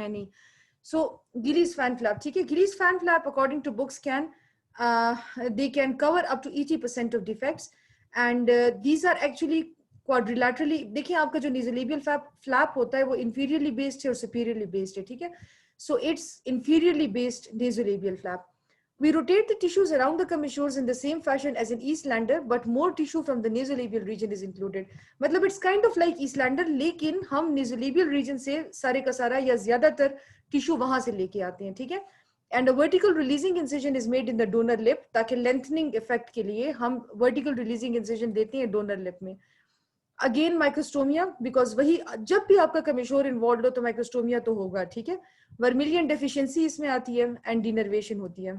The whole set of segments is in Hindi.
है नहीं. So Gillies fan flap, ठीक है. Gillies fan flap according to books they can cover up to 80% of defects, and these are actually quadrilaterally. देखिए आपका जो nasolabial flap होता है वो inferiorly based है और superiorly based है, ठीक है. So it's inferiorly based nasolabial flap. We rotate the tissues around the commissures in the same fashion as in Eastlander, but more tissue from the nasolabial region is included. मतलब it's kind of like Eastlander, लेकिन हम nasolabial region से सारे का सारा या ज्यादातर टिश्यू वहां से लेके आते हैं, ठीक है. And a vertical releasing incision is made in the donor lip, ताकि लेंथनिंग इफेक्ट के लिए हम वर्टिकल रिलीजिंग इंसिजन देते हैं डोनर लिप में. अगेन माइक्रोस्टोमिया, बिकॉज वही जब भी आपका कमिश्योर इन्वॉल्व हो तो माइक्रोस्टोमिया तो होगा, ठीक है. वर्मिलियन डेफिशिएंसी इसमें आती है एंड डिनर्वेशन होती है.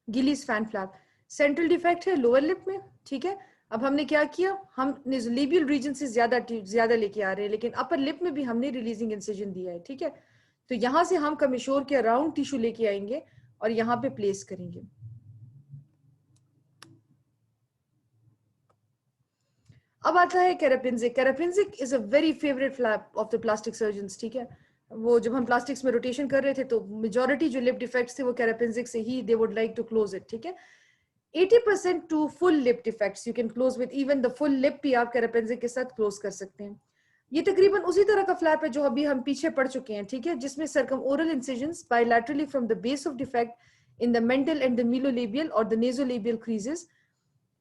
Gillies fan flap central defect है लोअर लिप में, ठीक है. अब हमने क्या किया, हम नेज़ोलेबियल रीजन से ज्यादा लेके आ रहे हैं, लेकिन अपर लिप में भी हमने रिलीजिंग इंसिजन दिया है, ठीक है. तो यहां से हम कमिश्योर के अराउंड टिश्यू लेके आएंगे और यहाँ पे प्लेस करेंगे. अब आता है Karapandzic. Karapandzic is a very favourite flap of the plastic surgeons, ठीक है. वो जब हम प्लास्टिक्स में रोटेशन कर रहे थे तो मेजॉरिटी जो लिप डिफेक्ट्स थे वो कैरापिंजिक से ही they would like to close it, ठीक है. 80% to full lip defects you can close with, even the full lip भी आप कैरापेंजिक के साथ क्लोज कर सकते हैं. ये तकरीबन उसी तरह का फ्लैप है जो अभी हम पीछे पढ़ चुके हैं, ठीक है, जिसमें circum oral incisions bilaterally from the base of defect in the mental and the melolabial or the nasolabial creases.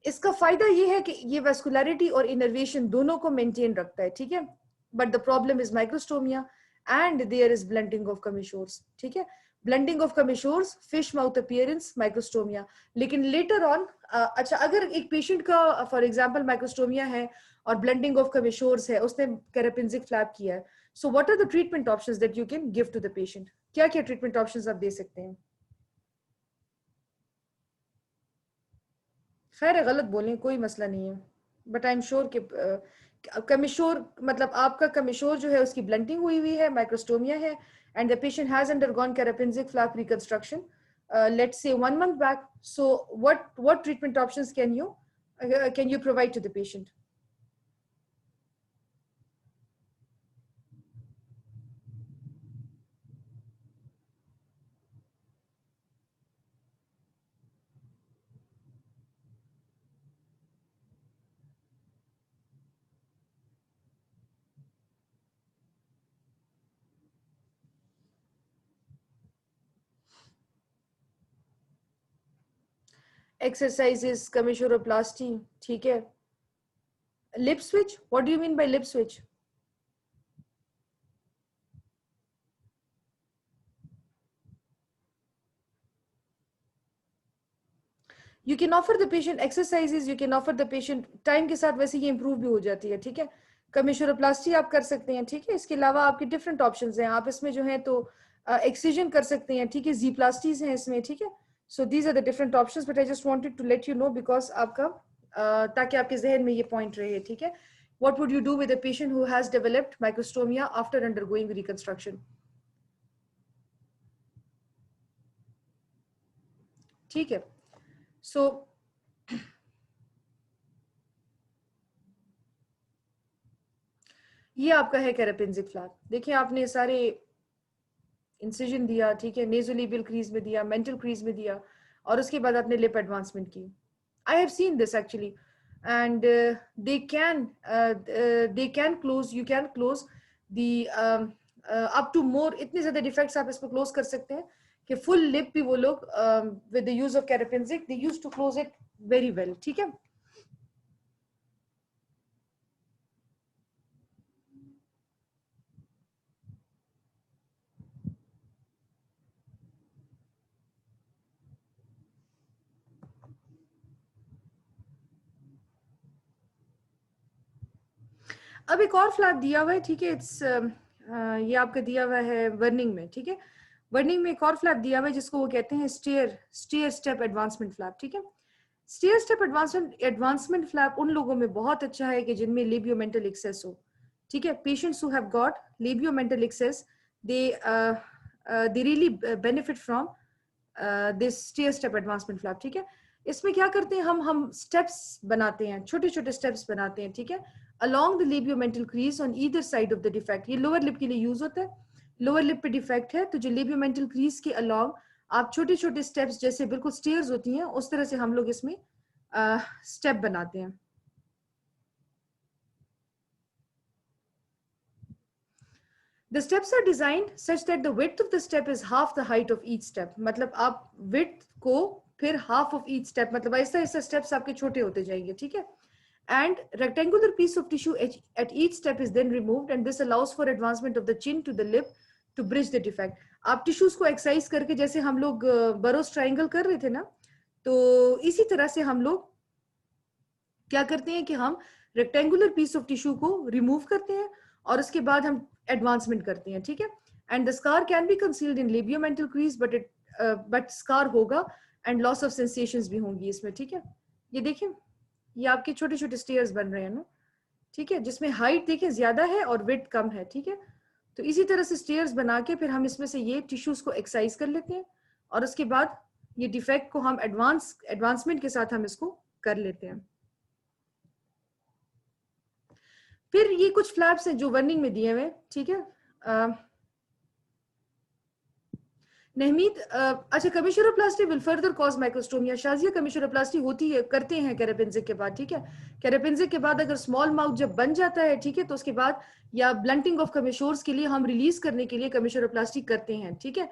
इसका फायदा ये है कि ये वेस्कुलरिटी और इनर्वेशन दोनों को मेंटेन रखता है, ठीक है. But the problem is microstomia and there is blunting of commissures, ठीक है. Blunting of commissures, fish mouth appearance, microstomia. लेकिन लेटर ऑन अच्छा, अगर एक पेशेंट का फॉर एग्जांपल माइक्रोस्टोमिया है और ब्लंटिंग ऑफ कमिश्योर्स है, उसने कैरापिंजिक फ्लैप किया है, so what are the treatment options that you can give to the patient? क्या क्या ट्रीटमेंट ऑप्शंस आप दे सकते हैं? खैर गलत बोलें कोई मसला नहीं है, बट आई एम श्योर कि कमिश्योर मतलब आपका कमिश्योर जो है उसकी ब्लंटिंग हुई हुई है, माइक्रोस्टोमिया है, and the patient has undergone Karapandzic flap reconstruction, let's say 1 month back. So what treatment options can you provide to the patient? Exercises, commissuroplasty, ठीक है. Lip switch, what do you mean by lip switch? You can offer the patient exercises, you can offer the patient, time के साथ वैसे ये इंप्रूव भी हो जाती है, ठीक है. कमिश्योरोप्लास्टी आप कर सकते हैं, ठीक है. इसके अलावा आपके डिफरेंट ऑप्शंस हैं, आप इसमें जो है तो एक्सिजन कर सकते हैं, ठीक है. जी प्लास्टीज हैं इसमें, ठीक है. So these are the different options, but I just wanted to let you know because आपका ताकि आपके जहन में ये पॉइंट रहे, ठीक है. What would you do with a patient who has developed microstomia after undergoing reconstruction? ठीक है. So ये आपका है कैरापिंजिक फ्लैप. देखिए आपने सारे इंसिजन दिया, ठीक है, नेजोलेबियल क्रीज में दिया, मेंटल क्रीज में दिया, और उसके बाद आपने लिप एडवांसमेंट की. I have seen this actually, and they can close, you can close the up to more, इतने ज्यादा डिफेक्ट्स आप इसमें क्लोज कर सकते हैं कि फुल लिप भी वो लोग with the use of कैरापिंजिक they used to close it very well, ठीक है. अब एक और फ्लैप दिया हुआ है, ठीक है. इट्स ये आपका दिया हुआ है वर्निंग में, ठीक है. वर्निंग में एक और फ्लैप दिया हुआ है जिसको वो कहते हैं स्टेयर स्टेप एडवांसमेंट फ्लैप, ठीक है. स्टेयर स्टेप एडवांसमेंट फ्लैप उन लोगों में बहुत अच्छा है कि जिनमें लेबियोमेंटल एक्सेस हो, ठीक है. Patients who have got labiomental access they really benefit from this stair step advancement flap, ठीक है. इसमें क्या करते हैं, हम स्टेप्स बनाते हैं, छोटे छोटे स्टेप्स बनाते हैं, ठीक है, along the labiomental crease on either side of the defect. ये लोअर लिप के लिए यूज होता है, लोअर लिप पे डिफेक्ट है तो जो लेबियोमेंटल क्रीज के अलोंग आप छोटे छोटे स्टेप्स, जैसे बिल्कुल स्टेयर्स होती हैं उस तरह से हम लोग इसमें स्टेप बनाते हैं. The steps are designed such that the width of the step is half the height of each step. मतलब आप width को फिर half of each step, मतलब ऐसा ऐसा steps आपके छोटे होते जाएंगे, ठीक है. And rectangular piece of tissue at each step is then removed, and this allows for advancement of the chin to the lip to bridge the defect. आप टिश्यूज को एक्सरसाइज करके, जैसे हम लोग बरोस ट्रायंगल कर रहे थे ना, तो इसी तरह से हम लोग क्या करते हैं कि हम रेक्टेंगुलर पीस ऑफ टिश्यू को रिमूव करते हैं और उसके बाद हम एडवांसमेंट करते हैं, ठीक है. And the scar can be concealed in labiomental crease, but scar होगा एंड लॉस ऑफ सेंसेशंस भी होंगी इसमें, ठीक है. ये देखिए, ये आपके छोटे छोटे स्टेयर्स बन रहे हैं ना, ठीक है, जिसमें हाइट देखिए ज्यादा है और विड्थ कम है, ठीक है. तो इसी तरह से स्टेयर्स बना के फिर हम इसमें से ये टिश्यूज को एक्सरसाइज कर लेते हैं और उसके बाद ये डिफेक्ट को हम एडवांसमेंट के साथ हम इसको कर लेते हैं. फिर ये कुछ फ्लैप्स हैं जो वर्निंग में दिए हुए, ठीक है. नहमीद, अच्छा, कमिशोरोप्लास्टी विल फर्दर कॉज माइक्रोस्टोमिया. शाजिया, कमिशोरोप्लास्टी होती है, करते हैं कैरापेंजिक के बाद, ठीक है. कैरापेंजिक के बाद अगर स्मॉल माउथ जब बन जाता है, ठीक है, तो उसके बाद या ब्लंटिंग ऑफ कमिशोर्स के लिए हम रिलीज करने के लिए कमिशोरोप्लास्टी करते हैं, ठीक है.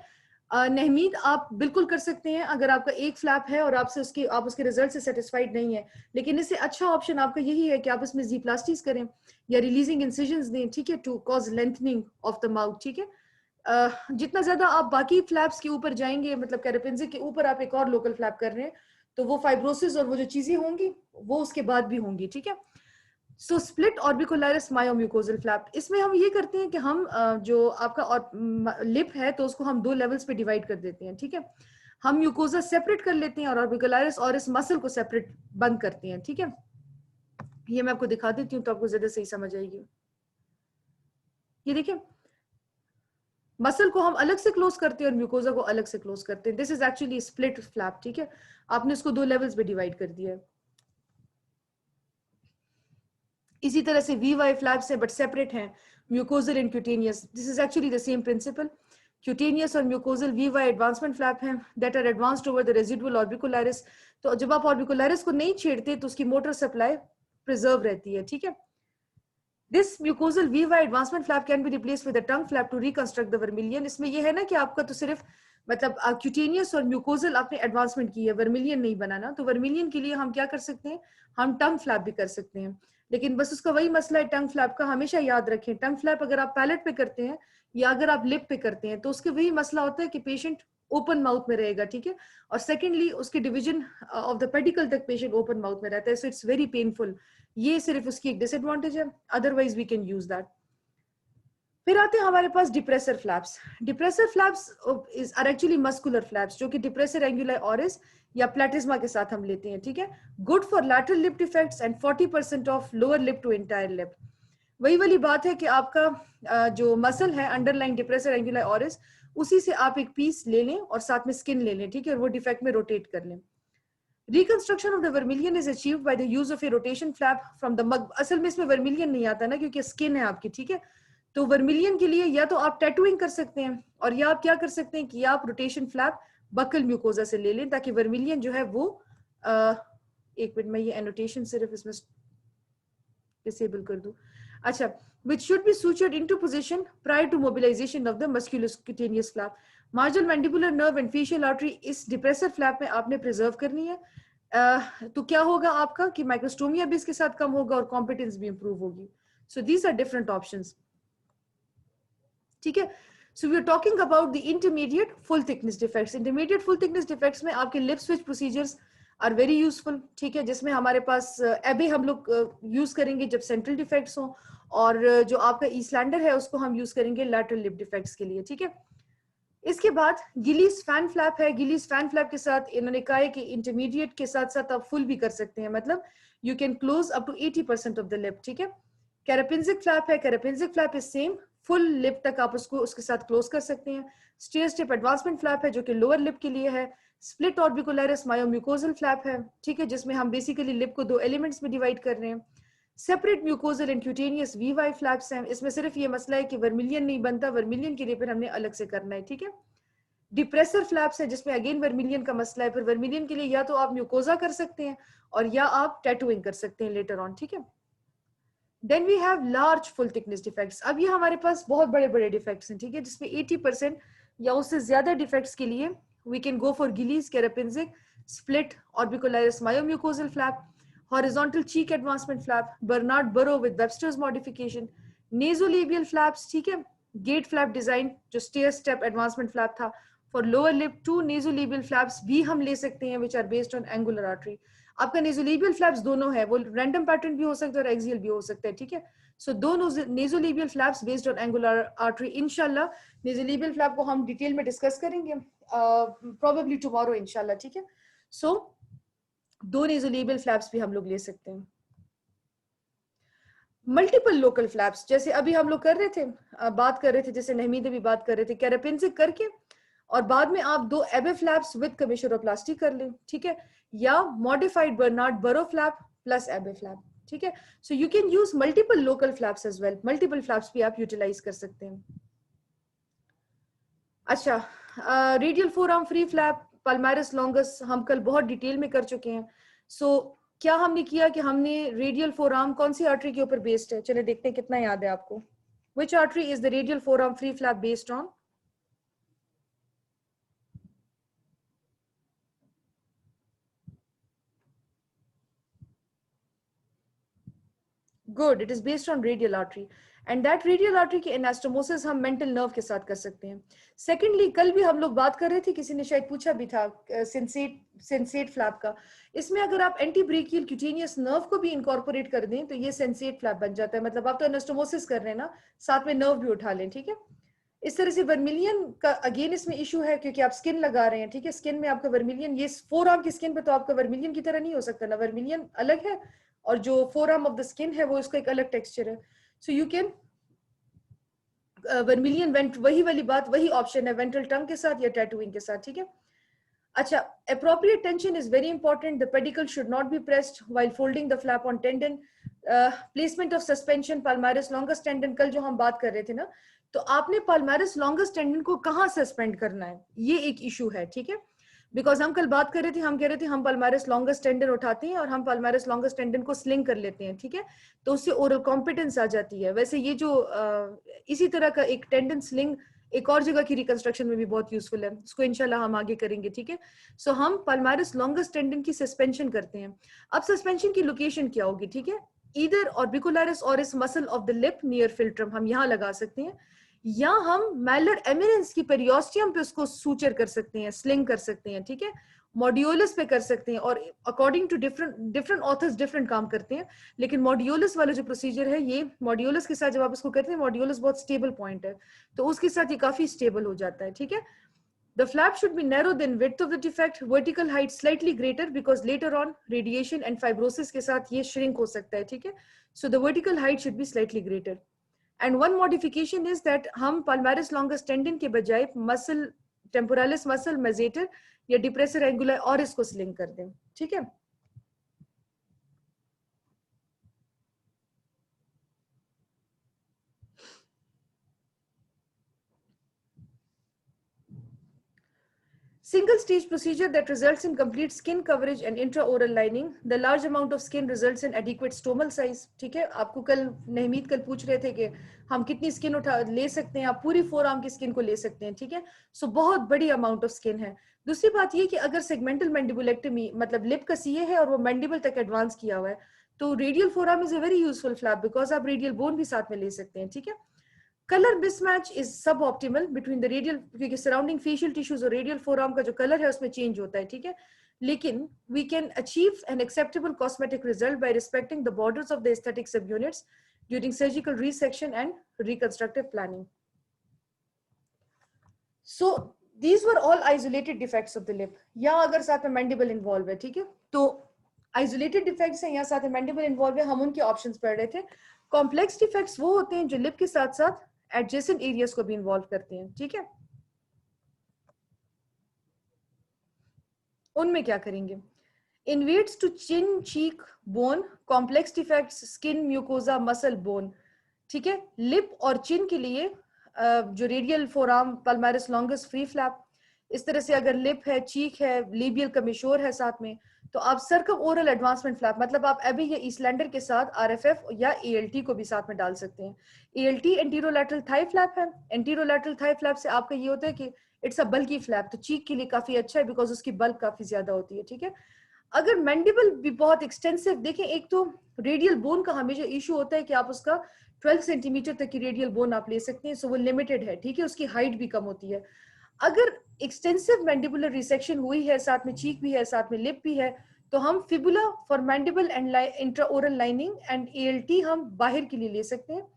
नहमीद, आप बिल्कुल कर सकते हैं अगर आपका एक फ्लैप है और आप उसके रिजल्ट से सेटिस्फाइड नहीं है, लेकिन इससे अच्छा ऑप्शन आपका यही है कि आप इसमें ज़ीप्लास्टीज करें या रिलीजिंग इंसिजंस दें, ठीक है, to cause lengthening of the mouth, ठीक है. जितना ज्यादा आप बाकी फ्लैप्स के ऊपर जाएंगे, मतलब कैरापेंजिक के ऊपर आप एक और लोकल फ्लैप कर रहे हैं, तो वो फाइब्रोसिस और वो जो चीजें होंगी वो उसके बाद भी होंगी, ठीक है. So split orbicularis myomucosal flap, इसमें हम ये करते हैं कि हम जो आपका और लिप है तो उसको हम 2 लेवल्स पे डिवाइड कर देते हैं, ठीक है. हम म्यूकोजा सेपरेट कर लेते हैं और ऑर्बिकुलरिस और इस मसल को सेपरेट बंद करते हैं, ठीक है. ये मैं आपको दिखा देती हूँ तो आपको ज्यादा सही समझ आएगी. ये देखिए, मसल को हम अलग से क्लोज करते हैं और म्यूकोजा को अलग से क्लोज करते हैं. This is actually split flap, ठीक है. आपने इसको 2 लेवल्स पे डिवाइड कर दिया है. इसी तरह से वी वाई फ्लैप्स है बट सेपरेट हैं, mucosal and cutaneous. This is actually the same principle. Cutaneous और mucosal V Y advancement flap हैं that are advanced over the residual orbicularis. तो जब आप ऑर्बिकुलरिस को नहीं छेड़ते तो उसकी मोटर सप्लाई प्रिजर्व रहती है, ठीक है. This mucosal V-Y advancement flap can be replaced with a tongue flap to reconstruct the vermilion. इसमें ये है ना कि आपका तो सिर्फ मतलब क्यूटेनियस और म्यूकोजल आपने एडवांसमेंट की है, वर्मिलियन नहीं बनाना. तो वर्मिलियन के लिए हम क्या कर सकते हैं, हम टंग फ्लैप भी कर सकते हैं, लेकिन बस उसका वही मसला है टंग फ्लैप का. हमेशा याद रखें, टंग फ्लैप अगर आप पैलेट पे करते हैं या अगर आप लिप पे करते हैं तो उसके वही मसला होता है कि पेशेंट ओपन माउथ में रहेगा, ठीक है. और सेकेंडली उसके डिवीजन ऑफ द पेडिकल तक पेशेंट ओपन माउथ में रहता है, सो इट्स वेरी पेनफुल. ये सिर्फ उसकी एक डिसएडवांटेज है, otherwise we can use that. फिर आते हैं हमारे पास depressor flaps. Depressor flaps are actually muscular flaps जो कि डिप्रेसर एंगुलाई ऑरिस या प्लेटिज्मा के साथ हम लेते हैं, ठीक है. Good for lateral lip defects and 40% of lower lip to entire lip. वही वाली बात है कि आपका जो मसल है अंडरलाइन डिप्रेसर एंगुलाई ऑरिस, उसी से आप एक पीस ले लें और साथ में स्किन ले लें, ठीक है, और वो डिफेक्ट में रोटेट कर लें. Reconstruction of the vermilion is achieved by the use of a rotation flap from the mug. असल में इसमें vermilion नहीं आता ना क्योंकि स्किन है आपकी, ठीक है. तो vermilion के लिए या तो आप टैटूइंग कर सकते हैं और या आप क्या कर सकते हैं कि आप रोटेशन फ्लैप बकल म्यूकोजा से ले लें ताकि vermilion जो है वो एक मिनट में ये एनोटेशन सिर्फ इसमें डिसेबल कर दूं. अच्छा, which should be sutured into position prior to mobilization of the musculocutaneous flap. Marginal mandibular nerve and facial artery इस डिप्रेसर फ्लैप में आपने प्रिजर्व करनी है. तो क्या होगा आपका कि माइक्रोस्टोमिया भी इसके साथ कम होगा और कॉम्पिटेंस भी इंप्रूव होगी. So these are different options, ठीक है. So we are talking about the intermediate full thickness defects. Intermediate full thickness defects में आपके lip switch procedures are very useful, ठीक है, जिसमें हमारे पास एबे हम लोग यूज करेंगे जब सेंट्रल डिफेक्ट्स हो, और जो आपका ईस्लैंडर है उसको हम यूज करेंगे लैटरल लिप डिफेक्ट्स के लिए, ठीक है. इसके बाद गिलीज फैन फ्लैप है. गिलीज फैन फ्लैप के साथ इन्होंने कहा है कि इंटरमीडिएट के साथ साथ आप फुल भी कर सकते हैं, मतलब you can close up to 80% of the lip, ठीक है. कैरापेंजिक फ्लैप है. Karapandzic flap is same, full lip तक आप उसको उसके साथ क्लोज कर सकते हैं. स्टेयर स्टेप एडवांसमेंट फ्लैप है जो कि लोअर लिप के लिए है. स्प्लिट ऑर्बिकुलरिस मायोम्यूकोजल फ्लैप है, ठीक है, जिसमें हम बेसिकली लिप को 2 एलिमेंट्स में डिवाइड कर रहे हैं। Separate mucosal and cutaneous VY flaps हैं, इसमें सिर्फ ये मसला है कि वर्मिलियन नहीं बनता, वर्मिलियन के लिए फिर हमने अलग से करना है, ठीक है। डिप्रेसर फ्लैप्स है जिसमें अगेन वर्मिलियन का मसला है, फिर वर्मिलियन के लिए या तो आप म्यूकोजा कर सकते हैं और या आप टैटूइंग कर सकते हैं लेटर ऑन, ठीक है। Then we have large full thickness defects. अब ये हमारे पास बहुत बड़े बड़े डिफेक्ट्स हैं, ठीक है, जिसमें 80% या उससे ज्यादा डिफेक्ट्स के लिए we can go for Gillies Karapandzic, split orbicularis myomucosal flap, horizontal cheek advancement flap, Bernard Burow with Webster's modification, nasolabial flaps, ठीक है, गेट फ्लैप डिजाइन जो स्टेयर स्टेप एडवांसमेंट फ्लैप था। For lower lip 2 nasolabial flaps भी हम ले सकते हैं which are based on angular artery. आपका नेजोलेबियल फ्लैप्स दोनों है, वो रैंडम पैटर्न भी हो सकता है और एक्सियल भी हो सकता है, ठीक है। सो दो nasolabial flaps based on angular artery. इंशाल्लाह नेजोलेबियल फ्लैप को हम डिटेल में डिस्कस करेंगे प्रोबेबली टुमारो इंशाल्लाह, ठीक है। सो 2 नेजोलेबियल फ्लैप्स भी हम लोग ले सकते हैं। मल्टीपल लोकल फ्लैप्स जैसे अभी हम लोग कर रहे थे, बात कर रहे थे, जैसे नहमीद भी बात कर रहे थे, कैरापिंजिक करके और बाद में आप 2 एबे फ्लैप्स विद कमिशरोप्लास्टी कर लें, ठीक है, या modified Bernard Burow flap plus Abbe flap, ठीक है। So you can use multiple local flaps as well, multiple flaps भी आप यूटिलाइज कर सकते हैं। अच्छा, radial forearm free flap palmaris longus हम कल बहुत डिटेल में कर चुके हैं। सो क्या हमने किया कि हमने रेडियल फोर आर्म कौन सी आर्टरी के ऊपर बेस्ड है, चले देखते हैं कितना याद है आपको। Which artery is the radial forearm free flap based on? Good, it is based on radial artery and that radial artery की एनास्टोमोसिस हम मेंटल नर्व के साथ कर सकते हैं। सेकेंडली, कल भी हम लोग बात कर रहे थे, किसी ने शायद पूछा भी था सेंसेट फ्लैप का। इसमें अगर आप एंटी ब्रेकियल क्यूटेनियस नर्व को भी इनकॉर्पोरेट कर दें तो ये सेंसेट फ्लैप बन जाता है। मतलब आप तो एनास्टोमोसिस कर रहे हैं ना, साथ में नर्व भी उठा लें, ठीक है। इस तरह से वर्मिलियन का अगेन इसमें इशू है क्योंकि आप स्किन लगा रहे हैं, ठीक है, स्किन में आपका वर्मिलियन, ये फोर आर्म की स्किन पे तो आपका वर्मिलियन की तरह नहीं हो सकता ना, वर्मिलियन अलग है और जो four arm of the skin है वो इसका एक अलग टेक्सचर है। So you can vermilion went, वही वाली बात, वही ऑप्शन है वेंट्रल टंग के साथ या टैटूइंग के साथ, ठीक है। अच्छा, appropriate tension is very important. The pedicle should not be pressed while folding the flap on tendon. Placement of suspension palmaris longus tendon, कल जो हम बात कर रहे थे ना, तो आपने palmaris longus tendon को कहाँ सस्पेंड करना है, ये एक इशू है, ठीक है। बिकॉज हम कल बात कर रहे थे, हम कह रहे थे हम palmaris longus tendon उठाते हैं और हम palmaris longus tendon को स्लिंग कर लेते हैं, ठीक है, तो उससे ओरल कॉम्पिटेंस आ जाती है। वैसे ये जो इसी तरह का एक टेंडन स्लिंग एक और जगह की रिकंस्ट्रक्शन में भी बहुत यूजफुल है, उसको इंशाल्लाह हम आगे करेंगे, ठीक है। सो हम पल्मारिस लॉन्गस टेंडन की सस्पेंशन करते हैं। अब सस्पेंशन की लोकेशन क्या होगी, ठीक है, इधर orbicularis oris muscle of the lip near philtrum हम यहाँ लगा सकते हैं, या हम मैलर एमिनेंस की पेरियोस्टियम पे उसको सूचर कर सकते हैं, स्लिंग कर सकते हैं, ठीक है, मॉड्यूलस पे कर सकते हैं। और according to different authors different काम करते हैं, लेकिन मॉड्यूलस वाला जो प्रोसीजर है, ये मॉड्यूलस के साथ जब आप इसको करते हैं, मॉड्यूलस बहुत स्टेबल पॉइंट है, तो उसके साथ ये काफी स्टेबल हो जाता है, ठीक है। The flap should be narrow than width of the defect, vertical height slightly greater because later on radiation and fibrosis के साथ ये shrink हो सकता है, ठीक है। So the vertical height should be slightly greater. And one modification is that हम palmaris longus tendon के बजाय muscle temporalis muscle masseter या depressor anguli और इसको स्लिंग कर दें, ठीक है। Single stage procedure that results in complete skin coverage and intraoral lining. The large amount of skin results in adequate stomal size. ठीक है, आपको कल नहमीद कल पूछ रहे थे कि हम कितनी स्किन उठा ले सकते हैं, आप पूरी फोर आर्म की स्किन को ले सकते हैं, ठीक है। सो बहुत बड़ी अमाउंट ऑफ स्किन है। दूसरी बात ये कि अगर सेगमेंटल मैंडिबुलेक्टमी मतलब लिप का सीए है और वो मैंडिबल तक एडवांस किया हुआ है, तो radial four arm is a very useful flap because आप रेडियल बोन भी साथ में ले सकते हैं, ठीक है। कलर मिसमैच इज सब ऑप्टिमल बिटवीन द रेडियल, क्योंकि सराउंडिंग फेशियल टिश्यूज और रेडियल फोरआर्म का जो कलर है उसमें चेंज होता है, ठीक है। लेकिन we can achieve an acceptable cosmetic result by respecting the borders of the aesthetic subunits during surgical resection and reconstructive planning. So these were all isolated defects of the lip, या अगर साथ में मैंडिबल इन्वॉल्व है, ठीक है, तो आइसोलेटेड डिफेक्ट्स हैं या साथ में मैंडिबल इन्वॉल्व है, हम उनके ऑप्शंस पढ़ रहे थे। कॉम्प्लेक्स डिफेक्ट्स वो होते हैं जो लिप के साथ साथ एडजेसेंट एरियाज को भी इन्वॉल्व करते हैं, ठीक है। उनमें क्या करेंगे? Invades to chin, cheek, bone, complex defects, skin, mucosa, muscle, bone. ठीक है, लिप और चिन के लिए जो radial forearm palmaris longus free flap, इस तरह से अगर लिप है, चीक है, लेबियल कमिशोर है साथ में, तो आप सर्कम ओरल एडवांसमेंट फ्लैप, मतलब आप अभी ये ईस्टलैंडर के साथ आरएफएफ या एएलटी को भी साथ में डाल सकते हैं। एएलटी एंटीरोलैटरल थाई फ्लैप है। एंटीरोलैटरल थाई फ्लैप से आपका ये होता है कि इट्स अ बल्की फ्लैप, तो चीक के लिए काफी अच्छा है बिकॉज उसकी बल्क काफी ज्यादा होती है। ठीक है, अगर मैंडिबल भी बहुत एक्सटेंसिव, देखें एक तो रेडियल बोन का हमेशा इशू होता है कि आप उसका 12 सेंटीमीटर तक की रेडियल बोन आप ले सकते हैं, सो वो लिमिटेड है। ठीक है, उसकी हाइट भी कम होती है। अगर एक्सटेंसिव मैंडिबुलर रिसेक्शन हुई है, साथ में चीक भी है, साथ में लिप भी है, तो हम fibula for mandible and intraoral lining and ALT हम बाहर के लिए ले सकते हैं।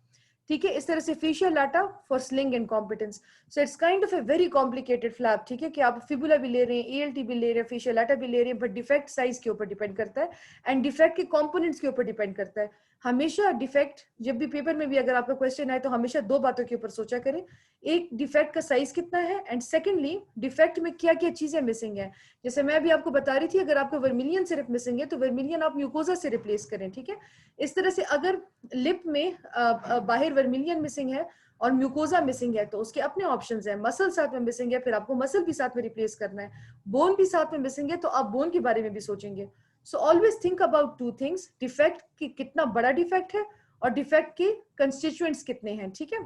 ठीक है, इस तरह से facial Lata for sling and competence. So it's kind of a very complicated flap. ठीक है, कि आप फिबुला भी ले रहे हैं, एएलटी भी ले रहे हैं, फेशियल लाटा भी ले रहे हैं, बट डिफेक्ट साइज के ऊपर डिपेंड करता है एंड डिफेक्ट के कंपोनेंट्स के ऊपर डिपेंड करता है। हमेशा डिफेक्ट, जब भी पेपर में भी अगर आपका क्वेश्चन आए तो हमेशा दो बातों के ऊपर सोचा करें, एक डिफेक्ट का साइज कितना है एंड सेकेंडली डिफेक्ट में क्या क्या चीजें मिसिंग है। जैसे मैं अभी आपको बता रही थी, अगर आपको वर्मिलियन सिर्फ मिसिंग है तो वर्मिलियन आप म्यूकोजा से रिप्लेस करें। ठीक है, इस तरह से अगर लिप में बाहर वर्मिलियन मिसिंग है और म्यूकोजा मिसिंग है तो उसके अपने ऑप्शंस हैं। मसल साथ में मिसिंग है, फिर आपको मसल भी साथ में रिप्लेस करना है। बोन भी साथ में मिसिंग है तो आप बोन के बारे में भी सोचेंगे। So always think about two things, defect की कितना बड़ा डिफेक्ट है और डिफेक्ट के कंस्टिट्यूएंट्स कितने हैं। ठीक है,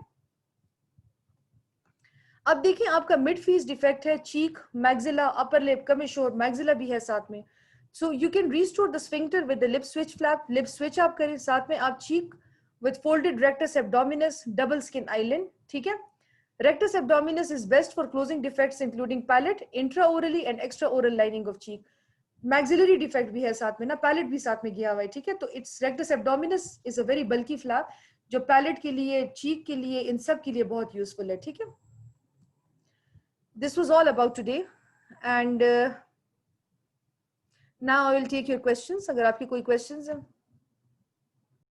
अब देखिए आपका मिड फीस डिफेक्ट है, चीक, मैक्सिला, अपर लिप, कमिशोर, मैक्सिला भी है साथ में। सो you can restore the sphincter with the lip switch flap, lip switch आप करें, साथ में आप चीक with folded rectus abdominis, double skin island. ठीक है, rectus abdominis is best for closing defects including palate, intraorally and extraoral lining of cheek. maxillary defect भी है साथ में ना, palate भी साथ में गया हुआ है। ठीक है, तो it's rectus abdominis is a very bulky flap जो palate के लिए, cheek के लिए, इन सब के लिए बहुत यूजफुल है। ठीक है, this was all about today and now I will take your questions। अगर आपकी कोई questions हैं